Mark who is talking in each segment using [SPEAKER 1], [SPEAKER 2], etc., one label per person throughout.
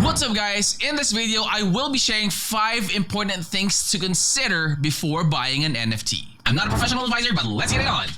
[SPEAKER 1] What's up guys? In this video, I will be sharing 5 important things to consider before buying an NFT. I'm not a professional advisor, but let's get it on.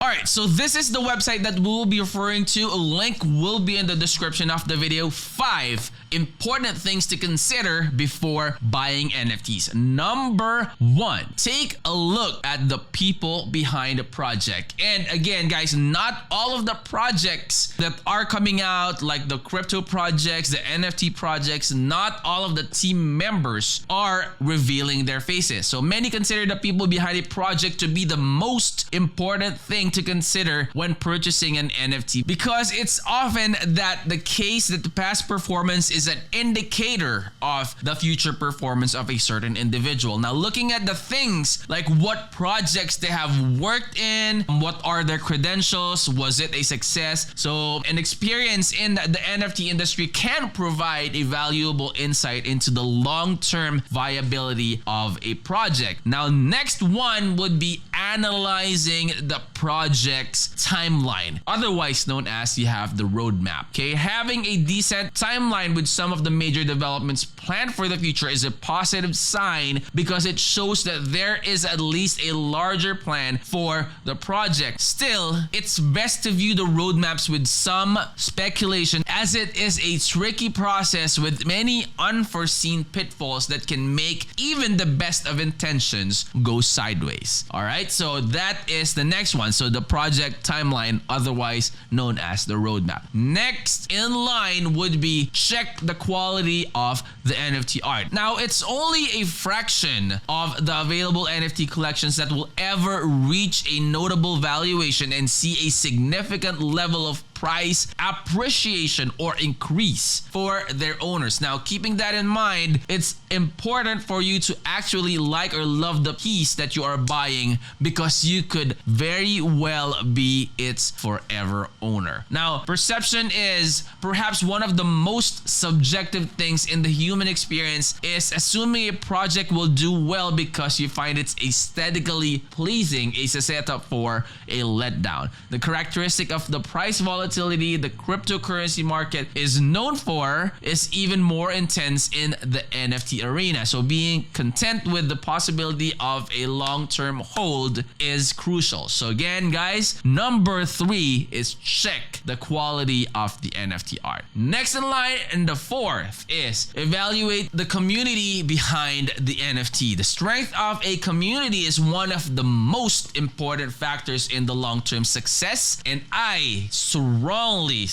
[SPEAKER 1] Alright, so this is the website that we'll be referring to. A link will be in the description of the video. 5 important things to consider before buying NFTs. Number 1, take a look at the people behind a project. And again, guys, not all of the projects that are coming out, like the crypto projects, the NFT projects, not all of the team members are revealing their faces. So many consider the people behind a project to be the most important thing to consider when purchasing an NFT, because it's often that the case that the past performance is an indicator of the future performance of a certain individual. Now, looking at the things like what projects they have worked in, what are their credentials, was it a success? So an experience in the NFT industry can provide a valuable insight into the long-term viability of a project. Now, next one would be analyzing the project's timeline, otherwise known as you have the roadmap. Okay, having a decent timeline with some of the major developments planned for the future is a positive sign, because it shows that there is at least a larger plan for the project. Still, it's best to view the roadmaps with some speculation, as it is a tricky process with many unforeseen pitfalls that can make even the best of intentions go sideways. All right, so that is the next one. So the project timeline, otherwise known as the roadmap. Next in line would be check the quality of the NFT art. Now, it's only a fraction of the available NFT collections that will ever reach a notable valuation and see a significant level of price appreciation or increase for their owners. Now, keeping that in mind, it's important for you to actually like or love the piece that you are buying, because you could very well be its forever owner. Now, perception is perhaps one of the most subjective things in the human experience. Is assuming a project will do well because you find it's aesthetically pleasing is a setup for a letdown. The characteristic of the price volatility the cryptocurrency market is known for is even more intense in the NFT arena. So being content with the possibility of a long-term hold is crucial. So again, guys, number 3 is check the quality of the NFT art. Next in line, and the 4th, is evaluate the community behind the NFT. The strength of a community is one of the most important factors in the long-term success, and I strongly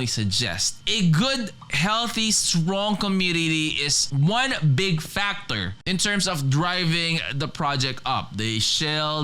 [SPEAKER 1] suggest a good, healthy, strong community is one big factor in terms of driving the project up. They share,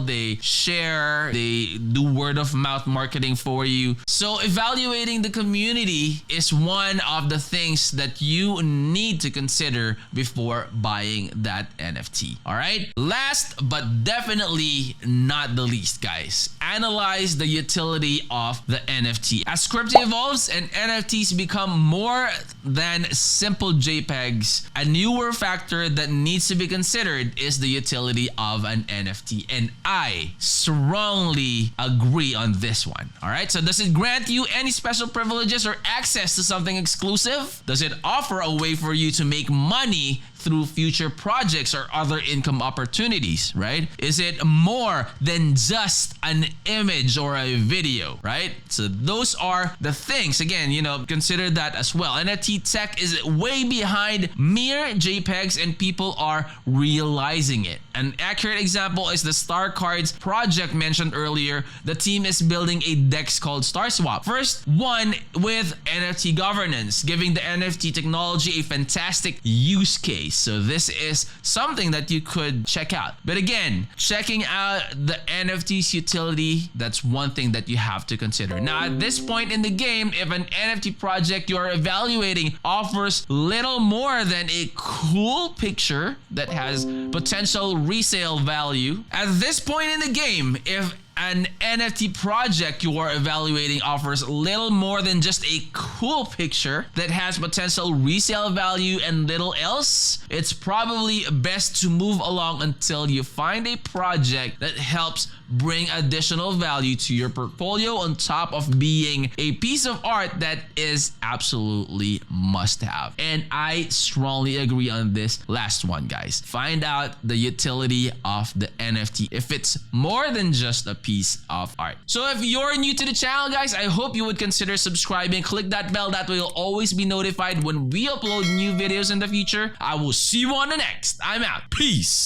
[SPEAKER 1] they do word of mouth marketing for you. So evaluating the community is one of the things that you need to consider before buying that NFT. All right, last but definitely not the least, guys, analyze the utility of the NFT. As crypto evolves and NFTs become more than simple JPEGs, a newer factor that needs to be considered is the utility of an NFT. And I strongly agree on this one. All right, so does it grant you any special privileges or access to something exclusive? Does it offer a way for you to make money through future projects or other income opportunities, right? Is it more than just an image or a video, right? So those are the things. Again, consider that as well. NFT tech is way behind mere JPEGs, and people are realizing it. An accurate example is the Star Cards project mentioned earlier. The team is building a DEX called StarSwap. First one with NFT governance, giving the NFT technology a fantastic use case. So this is something that you could check out. But again, checking out the NFT's utility, that's one thing that you have to consider. Now, at this point in the game, if an NFT project you are evaluating offers little more than a cool picture that has potential resale value, at this point in the game, if an NFT project you are evaluating offers little more than just a cool picture that has potential resale value and little else, it's probably best to move along until you find a project that helps bring additional value to your portfolio on top of being a piece of art that is absolutely must have. And I strongly agree on this last one, guys. Find out the utility of the NFT if it's more than just a piece of art. So if you're new to the channel, guys, I hope you would consider subscribing. Click that bell, that way you'll always be notified when we upload new videos in the future. I will see you on the next. I'm out. Peace.